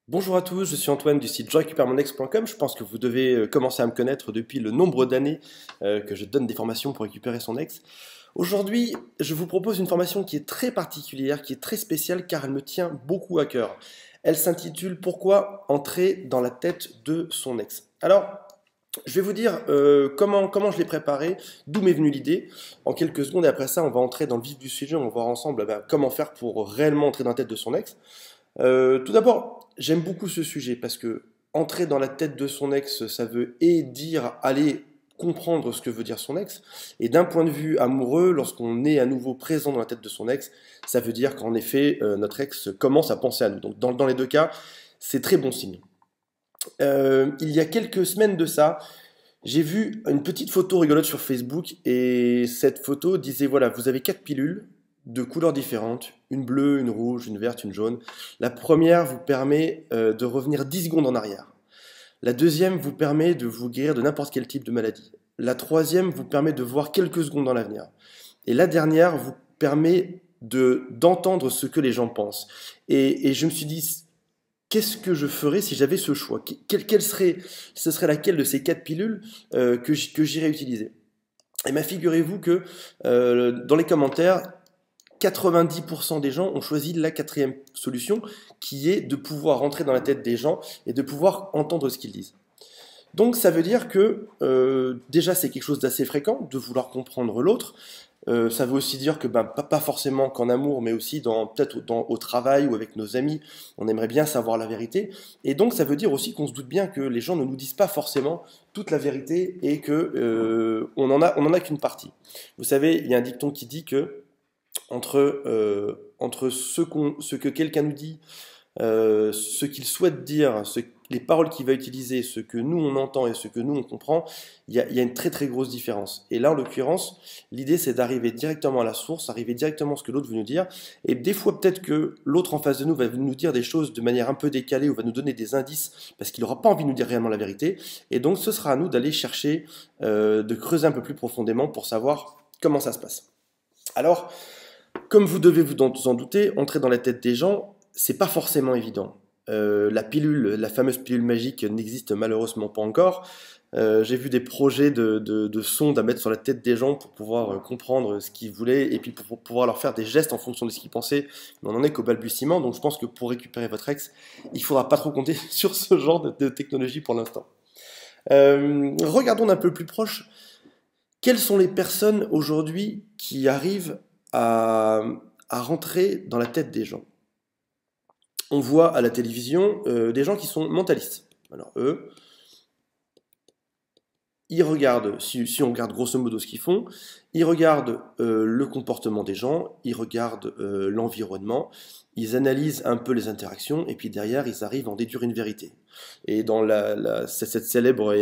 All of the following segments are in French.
Bonjour à tous, je suis Antoine du site jerécupéremonex.com. Je pense que vous devez commencer à me connaître depuis le nombre d'années que je donne des formations pour récupérer son ex. Aujourd'hui, je vous propose une formation qui est très particulière, qui est très spéciale car elle me tient beaucoup à cœur. Elle s'intitule Pourquoi entrer dans la tête de son ex. Alors, je vais vous dire comment je l'ai préparé, d'où m'est venue l'idée, en quelques secondes, et après ça, on va entrer dans le vif du sujet, on va voir ensemble comment faire pour réellement entrer dans la tête de son ex. Tout d'abord, j'aime beaucoup ce sujet parce que entrer dans la tête de son ex, ça veut et dire aller comprendre ce que veut dire son ex, et d'un point de vue amoureux, lorsqu'on est à nouveau présent dans la tête de son ex, ça veut dire qu'en effet, notre ex commence à penser à nous. Donc dans les deux cas, c'est très bon signe. Il y a quelques semaines de ça, j'ai vu une petite photo rigolote sur Facebook et cette photo disait voilà, vous avez 4 pilules de couleurs différentes, une bleue, une rouge, une verte, une jaune. La première vous permet de revenir 10 secondes en arrière. La deuxième vous permet de vous guérir de n'importe quel type de maladie. La troisième vous permet de voir quelques secondes dans l'avenir. Et la dernière vous permet d'entendre ce que les gens pensent. Et je me suis dit, qu'est-ce que je ferais si j'avais ce choix? Ce serait laquelle de ces 4 pilules que j'irais utiliser? Et bien, figurez-vous que dans les commentaires, 90% des gens ont choisi la quatrième solution, qui est de pouvoir rentrer dans la tête des gens et de pouvoir entendre ce qu'ils disent. Donc ça veut dire que déjà c'est quelque chose d'assez fréquent de vouloir comprendre l'autre. Ça veut aussi dire que pas forcément qu'en amour, mais aussi peut-être au travail ou avec nos amis, on aimerait bien savoir la vérité. Et donc ça veut dire aussi qu'on se doute bien que les gens ne nous disent pas forcément toute la vérité et que on en a qu'une partie. Vous savez, il y a un dicton qui dit que entre ce que quelqu'un nous dit, ce qu'il souhaite dire, les paroles qu'il va utiliser, ce que nous on entend et ce que nous on comprend, il y a une très très grosse différence. Et là en l'occurrence, l'idée c'est d'arriver directement à la source, arriver directement à ce que l'autre veut nous dire. Et des fois peut-être que l'autre en face de nous va nous dire des choses de manière un peu décalée ou va nous donner des indices parce qu'il n'aura pas envie de nous dire réellement la vérité. Et donc ce sera à nous d'aller chercher, de creuser un peu plus profondément pour savoir comment ça se passe. Alors, comme vous devez vous en douter, entrer dans la tête des gens, c'est pas forcément évident. La fameuse pilule magique n'existe malheureusement pas encore. J'ai vu des projets de sondes à mettre sur la tête des gens pour pouvoir comprendre ce qu'ils voulaient et puis pour pouvoir leur faire des gestes en fonction de ce qu'ils pensaient. Mais on n'en est qu'au balbutiement, donc je pense que pour récupérer votre ex, il faudra pas trop compter sur ce genre de technologie pour l'instant. Regardons d'un peu plus proche. Quelles sont les personnes aujourd'hui qui arrivent à, à rentrer dans la tête des gens? On voit à la télévision des gens qui sont mentalistes. Alors eux, ils regardent, si on regarde grosso modo ce qu'ils font, ils regardent le comportement des gens, ils regardent l'environnement, ils analysent un peu les interactions, et puis derrière, ils arrivent à en déduire une vérité. Et dans cette célèbre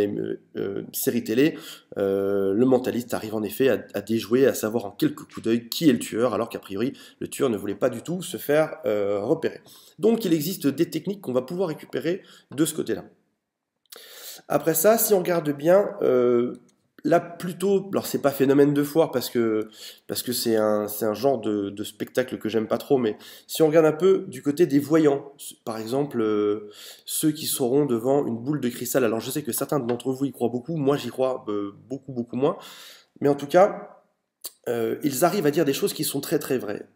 série télé, le mentaliste arrive en effet à déjouer, à savoir en quelques coups d'œil qui est le tueur, alors qu'a priori, le tueur ne voulait pas du tout se faire repérer. Donc il existe des techniques qu'on va pouvoir récupérer de ce côté-là. Après ça, si on regarde bien, là plutôt, alors c'est pas phénomène de foire parce que c'est un genre de spectacle que j'aime pas trop, mais si on regarde un peu du côté des voyants, par exemple ceux qui seront devant une boule de cristal, alors je sais que certains d'entre vous y croient beaucoup, moi j'y crois beaucoup beaucoup moins, mais en tout cas, ils arrivent à dire des choses qui sont très très vraies.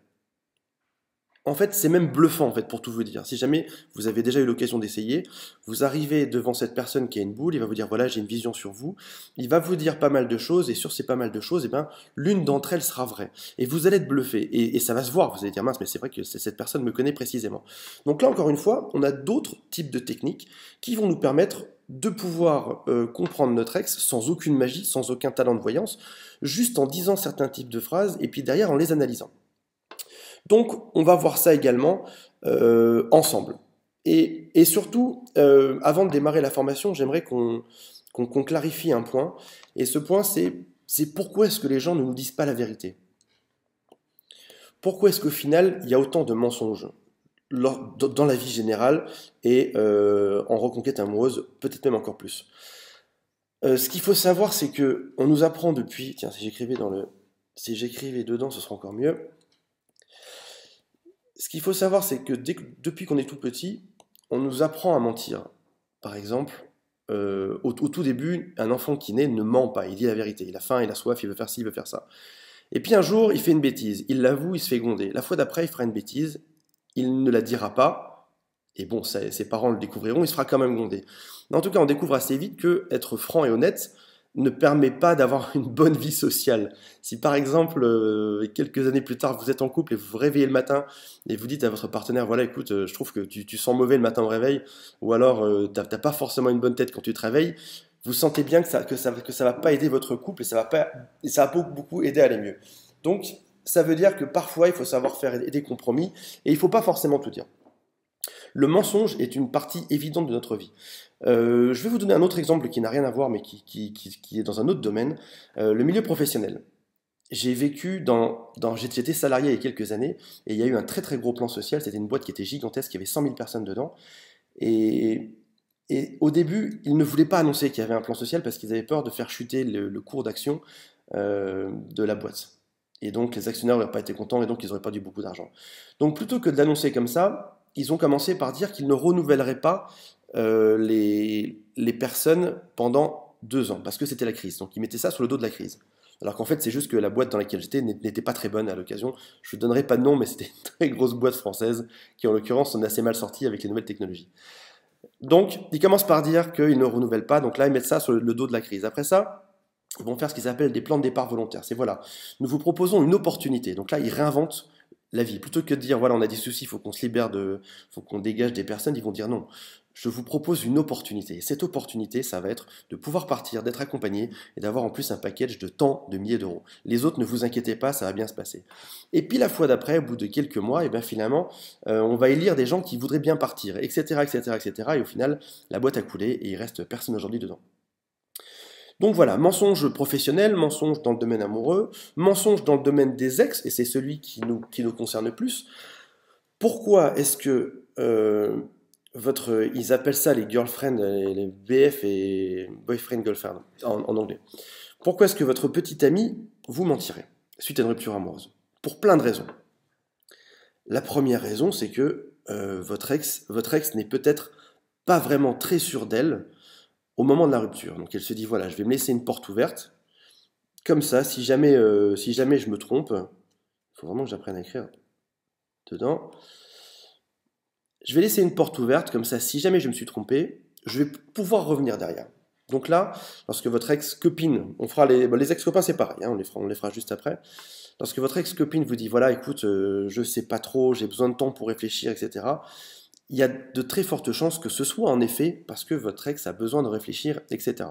En fait, c'est même bluffant, en fait, pour tout vous dire. Si jamais vous avez déjà eu l'occasion d'essayer, vous arrivez devant cette personne qui a une boule, il va vous dire, voilà, j'ai une vision sur vous. Il va vous dire pas mal de choses, et sur ces pas mal de choses, eh ben, l'une d'entre elles sera vraie. Et vous allez être bluffé, et ça va se voir. Vous allez dire, mince, mais c'est vrai que cette personne me connaît précisément. Donc là, encore une fois, on a d'autres types de techniques qui vont nous permettre de pouvoir comprendre notre ex sans aucune magie, sans aucun talent de voyance, juste en disant certains types de phrases, et puis derrière en les analysant. Donc, on va voir ça également ensemble. Et surtout, avant de démarrer la formation, j'aimerais qu'on clarifie un point. Et ce point, c'est pourquoi est-ce que les gens ne nous disent pas la vérité? Pourquoi est-ce qu'au final, il y a autant de mensonges dans la vie générale et en reconquête amoureuse, peut-être même encore plus? Ce qu'il faut savoir, c'est que on nous apprend depuis... Tiens, si j'écrivais dedans, ce serait encore mieux. Ce qu'il faut savoir, c'est que depuis qu'on est tout petit, on nous apprend à mentir. Par exemple, au tout début, un enfant qui naît ne ment pas, il dit la vérité. Il a faim, il a soif, il veut faire ci, il veut faire ça. Et puis un jour, il fait une bêtise, il l'avoue, il se fait gronder. La fois d'après, il fera une bêtise, il ne la dira pas, et bon, ses parents le découvriront, il se fera quand même gronder. Mais en tout cas, on découvre assez vite que être franc et honnête ne permet pas d'avoir une bonne vie sociale. Si par exemple, quelques années plus tard, vous êtes en couple et vous vous réveillez le matin et vous dites à votre partenaire, voilà, écoute, je trouve que tu sens mauvais le matin au réveil, ou alors t'as pas forcément une bonne tête quand tu te réveilles, vous sentez bien que ça va pas aider votre couple et ça va pas beaucoup aider à aller mieux. Donc, ça veut dire que parfois, il faut savoir faire des compromis et il faut pas forcément tout dire. Le mensonge est une partie évidente de notre vie. Je vais vous donner un autre exemple qui n'a rien à voir, mais qui est dans un autre domaine, le milieu professionnel. J'ai vécu j'étais salarié il y a quelques années, et il y a eu un très très gros plan social, c'était une boîte qui était gigantesque, il y avait 100 000 personnes dedans, et, et au début, ils ne voulaient pas annoncer qu'il y avait un plan social parce qu'ils avaient peur de faire chuter le cours d'action de la boîte. Et donc les actionnaires n'auraient pas été contents, et donc ils n'auraient pas eu beaucoup d'argent. Donc plutôt que de l'annoncer comme ça, ils ont commencé par dire qu'ils ne renouvelleraient pas les personnes pendant 2 ans, parce que c'était la crise. Donc ils mettaient ça sur le dos de la crise. Alors qu'en fait, c'est juste que la boîte dans laquelle j'étais n'était pas très bonne à l'occasion. Je ne donnerai pas de nom, mais c'était une très grosse boîte française qui, en l'occurrence, en est assez mal sortie avec les nouvelles technologies. Donc, ils commencent par dire qu'ils ne renouvellent pas. Donc là, ils mettent ça sur le dos de la crise. Après ça, ils vont faire ce qu'ils appellent des plans de départ volontaires. C'est voilà, nous vous proposons une opportunité. Donc là, ils réinventent la vie. Plutôt que de dire, voilà, on a des soucis, il faut qu'on se libère faut qu'on dégage des personnes, ils vont dire non. Je vous propose une opportunité. Et cette opportunité, ça va être de pouvoir partir, d'être accompagné et d'avoir en plus un package de tant de milliers d'euros. Les autres, ne vous inquiétez pas, ça va bien se passer. Et puis la fois d'après, au bout de quelques mois, et bien finalement, on va élire des gens qui voudraient bien partir, etc., etc., etc. Et au final, la boîte a coulé et il reste personne aujourd'hui dedans. Donc voilà, mensonge professionnel, mensonge dans le domaine amoureux, mensonge dans le domaine des ex, et c'est celui qui nous concerne le plus. Pourquoi est-ce que ils appellent ça les girlfriends, les BF et boyfriend girlfriend en anglais. Pourquoi est-ce que votre petit ami vous mentirait suite à une rupture amoureuse? Pour plein de raisons. La première raison, c'est que votre ex n'est peut-être pas vraiment très sûre d'elle au moment de la rupture. Donc elle se dit, voilà, je vais me laisser une porte ouverte. Comme ça, si jamais je me trompe, il faut vraiment que j'apprenne à écrire dedans. Je vais laisser une porte ouverte, comme ça, si jamais je me suis trompé, je vais pouvoir revenir derrière. Donc là, lorsque votre ex-copine, on fera les ex-copains, c'est pareil, hein, on les fera juste après. Lorsque votre ex-copine vous dit, voilà, écoute, je sais pas trop, j'ai besoin de temps pour réfléchir, etc., il y a de très fortes chances que ce soit en effet parce que votre ex a besoin de réfléchir, etc.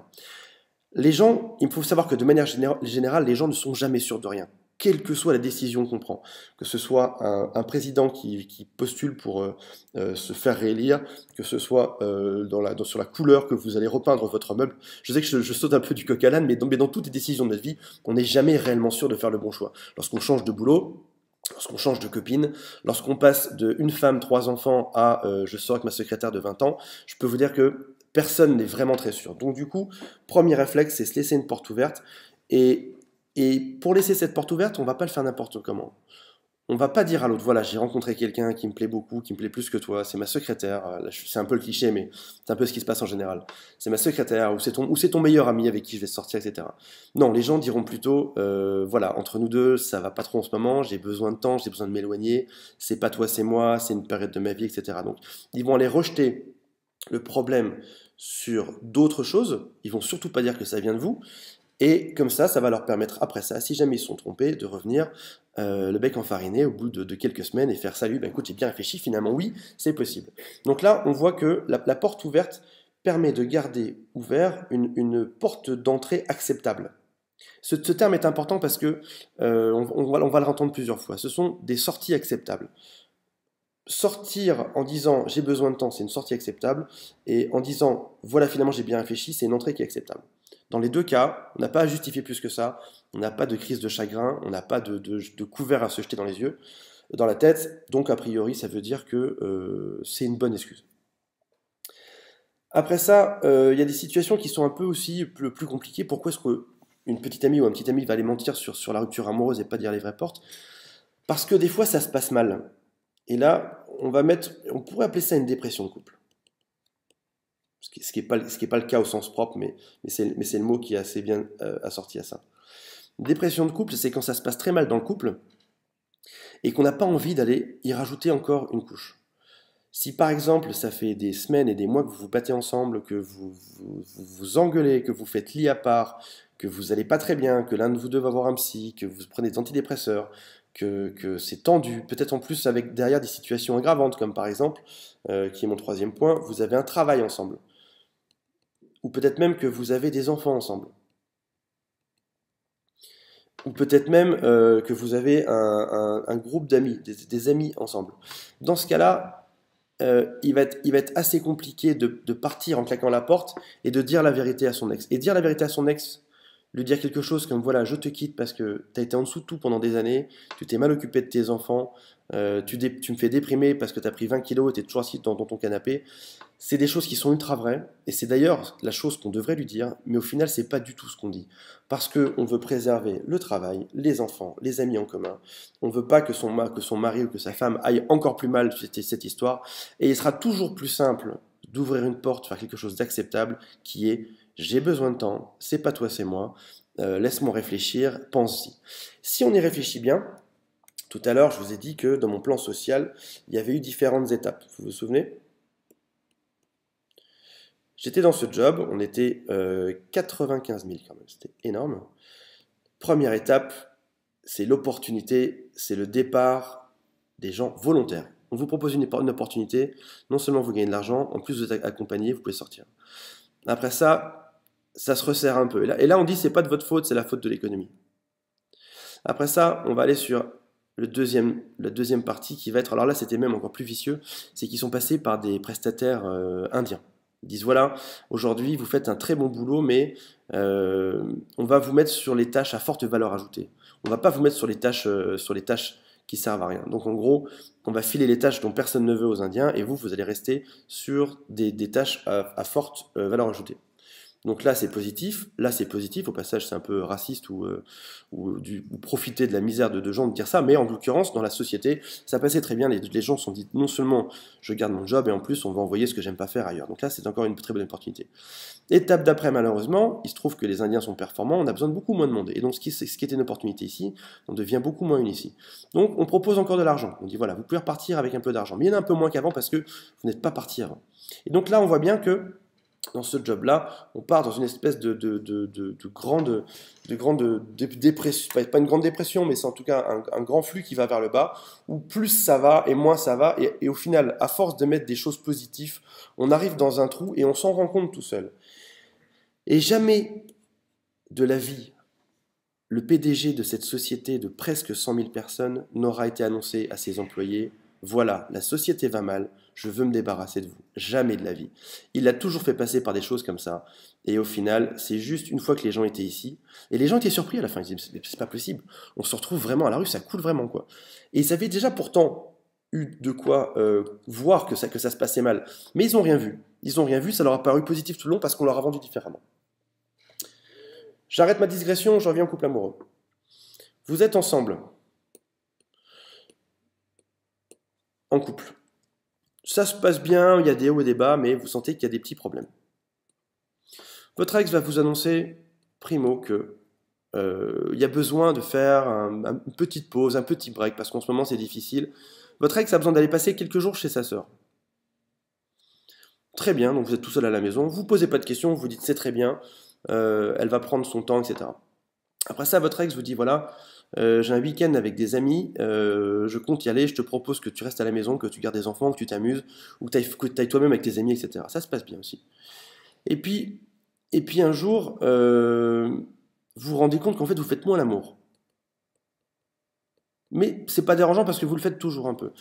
Les gens, il faut savoir que de manière générale, les gens ne sont jamais sûrs de rien, quelle que soit la décision qu'on prend. Que ce soit un président qui postule pour se faire réélire, que ce soit sur la couleur que vous allez repeindre votre meuble. Je sais que je saute un peu du coq à l'âne, mais dans toutes les décisions de notre vie, on n'est jamais réellement sûr de faire le bon choix. Lorsqu'on change de boulot, lorsqu'on change de copine, lorsqu'on passe de une femme, 3 enfants à je sors avec ma secrétaire de 20 ans, je peux vous dire que personne n'est vraiment très sûr. Donc du coup, premier réflexe, c'est se laisser une porte ouverte. Et pour laisser cette porte ouverte, on ne va pas le faire n'importe comment. On ne va pas dire à l'autre, voilà, j'ai rencontré quelqu'un qui me plaît beaucoup, qui me plaît plus que toi, c'est ma secrétaire. C'est un peu le cliché, mais c'est un peu ce qui se passe en général. C'est ma secrétaire, ou c'est ton meilleur ami avec qui je vais sortir, etc. Non, les gens diront plutôt, voilà, entre nous deux, ça va pas trop en ce moment, j'ai besoin de temps, j'ai besoin de m'éloigner, c'est pas toi, c'est moi, c'est une période de ma vie, etc. Donc, ils vont aller rejeter le problème sur d'autres choses, ils vont surtout pas dire que ça vient de vous, et comme ça va leur permettre après ça, si jamais ils se sont trompés, de revenir le bec enfariné au bout de quelques semaines et faire salut, écoute, j'ai bien réfléchi, finalement oui, c'est possible. Donc là, on voit que la porte ouverte permet de garder ouvert une porte d'entrée acceptable. Ce terme est important parce que on va le entendre plusieurs fois. Ce sont des sorties acceptables. Sortir en disant j'ai besoin de temps, c'est une sortie acceptable, et en disant voilà, finalement j'ai bien réfléchi, c'est une entrée qui est acceptable. Dans les deux cas, on n'a pas à justifier plus que ça, on n'a pas de crise de chagrin, on n'a pas de couvert à se jeter dans les yeux, dans la tête, donc a priori ça veut dire que c'est une bonne excuse. Après ça, il y a des situations qui sont un peu aussi plus compliquées. Pourquoi est-ce qu'une petite amie ou un petit ami va aller mentir sur la rupture amoureuse et pas dire les vraies portes? Parce que des fois ça se passe mal. Et là, on pourrait appeler ça une dépression de couple. Ce qui est pas le cas au sens propre, mais c'est le mot qui est assez bien assorti à ça. Dépression de couple, c'est quand ça se passe très mal dans le couple et qu'on n'a pas envie d'aller y rajouter encore une couche. Si par exemple, ça fait des semaines et des mois que vous vous battez ensemble, que vous engueulez, que vous faites lit à part, que vous n'allez pas très bien, que l'un de vous deux va voir un psy, que vous prenez des antidépresseurs, que c'est tendu, peut-être en plus avec derrière des situations aggravantes, comme par exemple, qui est mon troisième point, vous avez un travail ensemble. Ou peut-être même que vous avez des enfants ensemble. Ou peut-être même que vous avez un groupe d'amis, des amis ensemble. Dans ce cas-là, il va être assez compliqué de partir en claquant la porte et de dire la vérité à son ex. Et dire la vérité à son ex, lui dire quelque chose comme voilà, je te quitte parce que tu as été en dessous de tout pendant des années, tu t'es mal occupé de tes enfants, tu me fais déprimer parce que tu as pris 20 kilos et tu es toujours assis dans ton canapé. C'est des choses qui sont ultra vraies, et c'est d'ailleurs la chose qu'on devrait lui dire, mais au final, c'est pas du tout ce qu'on dit. Parce qu'on veut préserver le travail, les enfants, les amis en commun. On ne veut pas que son mari ou que sa femme aille encore plus mal cette histoire, et il sera toujours plus simple d'ouvrir une porte, faire quelque chose d'acceptable, qui est j'ai besoin de temps, c'est pas toi, c'est moi, laisse-moi réfléchir, pense-y. Si on y réfléchit bien, tout à l'heure, je vous ai dit que dans mon plan social, il y avait eu différentes étapes. Vous vous souvenez ? J'étais dans ce job, on était 95 000 quand même, c'était énorme. Première étape, c'est l'opportunité, c'est le départ des gens volontaires. On vous propose une opportunité, non seulement vous gagnez de l'argent, en plus vous êtes accompagné, vous pouvez sortir. Après ça, ça se resserre un peu. Et là on dit c'est pas de votre faute, c'est la faute de l'économie. Après ça, on va aller sur la deuxième partie qui va être, alors là c'était même encore plus vicieux, c'est qu'ils sont passés par des prestataires indiens. Ils disent voilà, aujourd'hui vous faites un très bon boulot, mais on va vous mettre sur les tâches à forte valeur ajoutée. On va pas vous mettre sur les tâches qui servent à rien. Donc en gros, on va filer les tâches dont personne ne veut aux Indiens, et vous allez rester sur des tâches à forte valeur ajoutée. Donc là c'est positif, au passage c'est un peu raciste ou profiter de la misère de gens de dire ça, mais en l'occurrence dans la société ça passait très bien, les gens se sont dit non seulement je garde mon job et en plus on va envoyer ce que j'aime pas faire ailleurs, donc là c'est encore une très bonne opportunité. Étape d'après malheureusement, il se trouve que les Indiens sont performants, on a besoin de beaucoup moins de monde, et donc ce qui était une opportunité ici, on devient beaucoup moins une ici. Donc on propose encore de l'argent, on dit voilà vous pouvez repartir avec un peu d'argent, mais il y en a un peu moins qu'avant parce que vous n'êtes pas parti avant. Et donc là on voit bien que dans ce job-là, on part dans une espèce de grande dépression, pas une grande dépression, mais c'est en tout cas un grand flux qui va vers le bas, où plus ça va et moins ça va, et au final, à force de mettre des choses positives, on arrive dans un trou et on s'en rend compte tout seul. Et jamais de la vie, le PDG de cette société de presque 100 000 personnes n'aura été annoncé à ses employés « Voilà, la société va mal, je veux me débarrasser de vous. » Jamais de la vie. Il l'a toujours fait passer par des choses comme ça. Et au final, c'est juste une fois que les gens étaient ici, et les gens étaient surpris à la fin, ils disaient « C'est pas possible, on se retrouve vraiment à la rue, ça coule vraiment quoi. » Et ils avaient déjà pourtant eu de quoi voir que ça se passait mal. Mais ils n'ont rien vu. Ils n'ont rien vu, ça leur a paru positif tout le long parce qu'on leur a vendu différemment. J'arrête ma digression, je reviens au couple amoureux. Vous êtes ensemble, en couple. Ça se passe bien, il y a des hauts et des bas, mais vous sentez qu'il y a des petits problèmes. Votre ex va vous annoncer, primo, que il y a besoin de faire une petite pause, un petit break, parce qu'en ce moment c'est difficile. Votre ex a besoin d'aller passer quelques jours chez sa sœur. Très bien, donc vous êtes tout seul à la maison, vous ne posez pas de questions, vous dites c'est très bien, elle va prendre son temps, etc. Après ça, votre ex vous dit voilà, j'ai un week-end avec des amis, je compte y aller, je te propose que tu restes à la maison, que tu gardes des enfants, que tu t'amuses, ou que tu ailles toi-même avec tes amis, etc. Ça se passe bien aussi. Et puis un jour, vous vous rendez compte qu'en fait vous faites moins l'amour. Mais c'est pas dérangeant parce que vous le faites toujours un peu.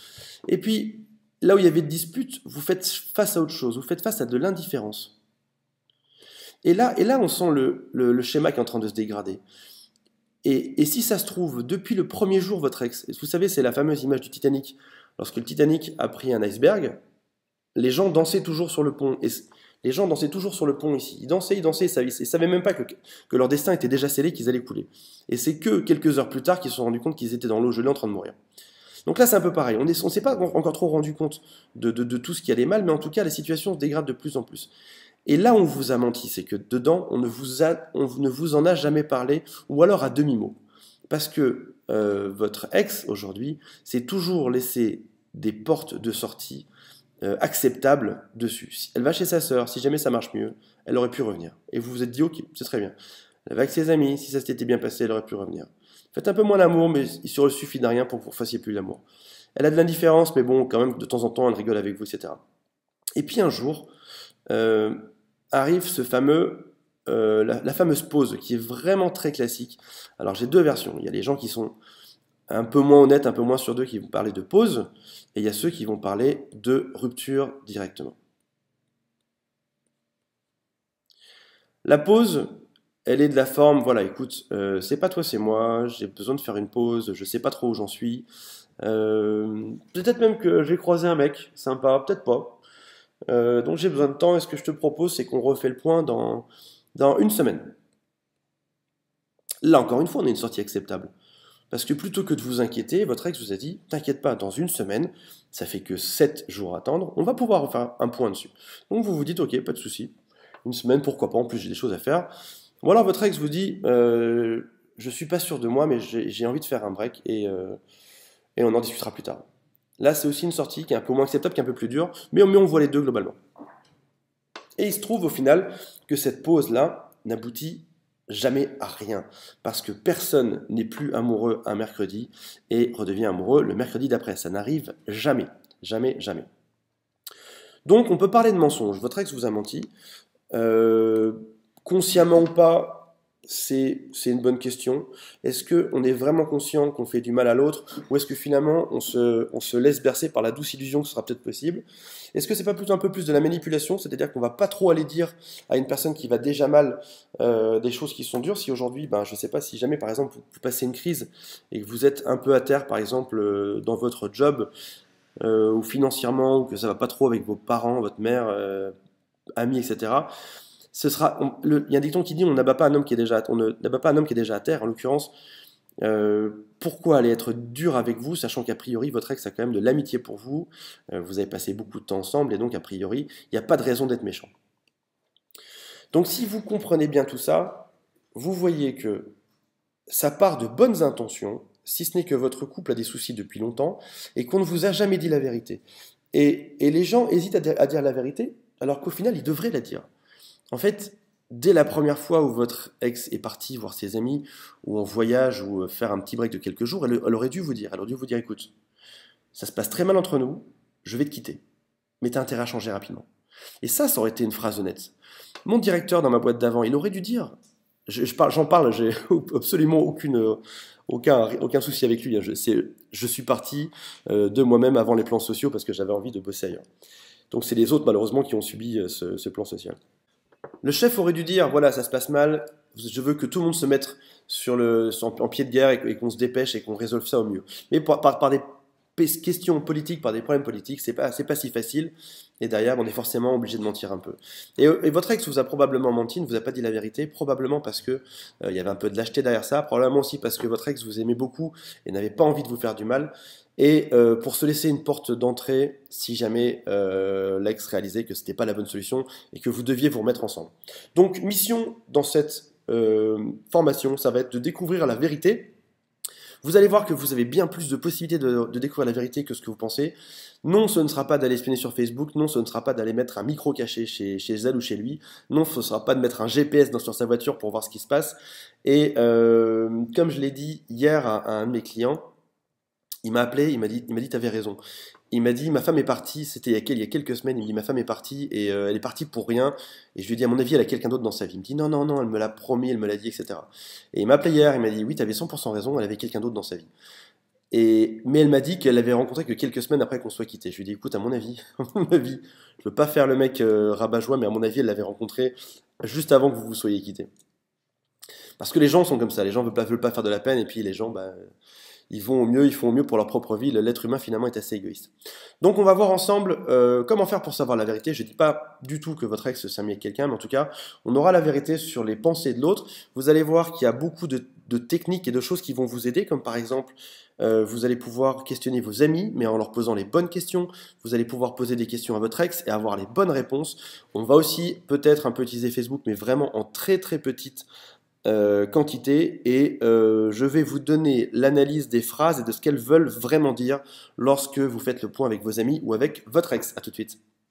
Et puis, là où il y avait de disputes, vous faites face à autre chose, vous faites face à de l'indifférence. Et là on sent le schéma qui est en train de se dégrader. Et si ça se trouve, depuis le premier jour, votre ex, vous savez, c'est la fameuse image du Titanic. Lorsque le Titanic a pris un iceberg, les gens dansaient toujours sur le pont. Et les gens dansaient toujours sur le pont ici. Ils dansaient, ils ne savaient même pas que leur destin était déjà scellé, qu'ils allaient couler. Et c'est que quelques heures plus tard qu'ils se sont rendus compte qu'ils étaient dans l'eau gelée en train de mourir. Donc là, c'est un peu pareil. On ne s'est pas encore trop rendu compte de tout ce qui allait mal, mais en tout cas, la situation se dégrade de plus en plus. Et là, on vous a menti, c'est que dedans, on ne vous en a jamais parlé, ou alors à demi-mot. Parce que votre ex, aujourd'hui, s'est toujours laissé des portes de sortie acceptables dessus. Si elle va chez sa sœur, si jamais ça marche mieux, elle aurait pu revenir. Et vous vous êtes dit, ok, c'est très bien. Elle va avec ses amis, si ça s'était bien passé, elle aurait pu revenir. Faites un peu moins l'amour, mais il se suffit de rien pour que vous ne fassiez plus l'amour. Elle a de l'indifférence, mais bon, quand même, de temps en temps, elle rigole avec vous, etc. Et puis un jour, arrive la fameuse pause, qui est vraiment très classique. Alors j'ai deux versions. Il y a les gens qui sont un peu moins honnêtes, un peu moins sûrs d'eux, qui vont parler de pause, et il y a ceux qui vont parler de rupture directement. La pause, elle est de la forme, voilà, écoute, c'est pas toi, c'est moi, j'ai besoin de faire une pause, je sais pas trop où j'en suis. Peut-être même que j'ai croisé un mec, sympa, peut-être pas. Donc j'ai besoin de temps, et ce que je te propose, c'est qu'on refait le point dans une semaine. Là, encore une fois, on a une sortie acceptable. Parce que plutôt que de vous inquiéter, votre ex vous a dit, t'inquiète pas, dans une semaine, ça fait que 7 jours à attendre, on va pouvoir refaire un point dessus. Donc vous vous dites, ok, pas de souci, une semaine, pourquoi pas, en plus j'ai des choses à faire. Ou alors votre ex vous dit, je suis pas sûr de moi, mais j'ai envie de faire un break et on en discutera plus tard. Là, c'est aussi une sortie qui est un peu moins acceptable, qui est un peu plus dure, mais on voit les deux globalement. Et il se trouve au final que cette pause-là n'aboutit jamais à rien, parce que personne n'est plus amoureux un mercredi et redevient amoureux le mercredi d'après. Ça n'arrive jamais, jamais, jamais. Donc on peut parler de mensonge. Votre ex vous a menti, consciemment ou pas. C'est une bonne question. Est-ce qu'on est vraiment conscient qu'on fait du mal à l'autre, ou est-ce que finalement on se laisse bercer par la douce illusion que ce sera peut-être possible? Est-ce que c'est pas plutôt un peu plus de la manipulation, c'est-à-dire qu'on va pas trop aller dire à une personne qui va déjà mal des choses qui sont dures? Si aujourd'hui, ben, je sais pas, si jamais par exemple vous passez une crise et que vous êtes un peu à terre par exemple dans votre job ou financièrement, ou que ça va pas trop avec vos parents, votre mère, amis, etc. Il y a un dicton qui dit on n'abat pas un homme qui est déjà à terre. En l'occurrence, pourquoi aller être dur avec vous, sachant qu'a priori votre ex a quand même de l'amitié pour vous, vous avez passé beaucoup de temps ensemble et donc a priori il n'y a pas de raison d'être méchant. Donc si vous comprenez bien tout ça, vous voyez que ça part de bonnes intentions, si ce n'est que votre couple a des soucis depuis longtemps et qu'on ne vous a jamais dit la vérité. Et les gens hésitent à dire la vérité alors qu'au final ils devraient la dire. En fait, dès la première fois où votre ex est parti voir ses amis, ou en voyage, ou faire un petit break de quelques jours, elle aurait dû vous dire, écoute, ça se passe très mal entre nous, je vais te quitter, mais t'as intérêt à changer rapidement. Et ça aurait été une phrase honnête. Mon directeur dans ma boîte d'avant, il aurait dû dire, j'en parle, j'ai absolument aucun souci avec lui. Je suis parti de moi-même avant les plans sociaux parce que j'avais envie de bosser ailleurs. Donc c'est les autres malheureusement qui ont subi ce plan social. Le chef aurait dû dire, voilà, ça se passe mal, je veux que tout le monde se mette en pied de guerre et qu'on se dépêche et qu'on résolve ça au mieux. Mais par des questions politiques, par des problèmes politiques, c'est pas si facile. Et derrière, on est forcément obligé de mentir un peu. Et votre ex vous a probablement menti, ne vous a pas dit la vérité, probablement parce que il y avait un peu de lâcheté derrière ça, probablement aussi parce que votre ex vous aimait beaucoup et n'avait pas envie de vous faire du mal. Et pour se laisser une porte d'entrée si jamais l'ex réalisait que ce n'était pas la bonne solution et que vous deviez vous remettre ensemble. Donc, mission dans cette formation, ça va être de découvrir la vérité. Vous allez voir que vous avez bien plus de possibilités de découvrir la vérité que ce que vous pensez. Non, ce ne sera pas d'aller espionner sur Facebook. Non, ce ne sera pas d'aller mettre un micro caché chez elle ou chez lui. Non, ce ne sera pas de mettre un GPS sur sa voiture pour voir ce qui se passe. Et comme je l'ai dit hier à un de mes clients, il m'a appelé, il m'a dit, t'avais raison. Il m'a dit, ma femme est partie, c'était il y a quelques semaines, il me dit, ma femme est partie et elle est partie pour rien. Et je lui ai dit, à mon avis, elle a quelqu'un d'autre dans sa vie. Il me dit, non, non, non, elle me l'a promis, elle me l'a dit, etc. Et il m'a appelé hier, il m'a dit, oui, t'avais 100% raison, elle avait quelqu'un d'autre dans sa vie. Mais elle m'a dit qu'elle l'avait rencontré que quelques semaines après qu'on soit quittés. Je lui ai dit, écoute, à mon avis, je veux pas faire le mec rabat-joie, mais à mon avis, elle l'avait rencontré juste avant que vous vous soyez quittés. Parce que les gens sont comme ça, les gens veulent pas faire de la peine, et puis les gens, bah, ils font au mieux pour leur propre vie. L'être humain finalement est assez égoïste. Donc on va voir ensemble comment faire pour savoir la vérité. Je ne dis pas du tout que votre ex s'est mis avec quelqu'un, mais en tout cas, on aura la vérité sur les pensées de l'autre. Vous allez voir qu'il y a beaucoup de techniques et de choses qui vont vous aider, comme par exemple, vous allez pouvoir questionner vos amis, mais en leur posant les bonnes questions. Vous allez pouvoir poser des questions à votre ex et avoir les bonnes réponses. On va aussi peut-être un peu utiliser Facebook, mais vraiment en très très petite quantité. Et je vais vous donner l'analyse des phrases et de ce qu'elles veulent vraiment dire lorsque vous faites le point avec vos amis ou avec votre ex. À tout de suite.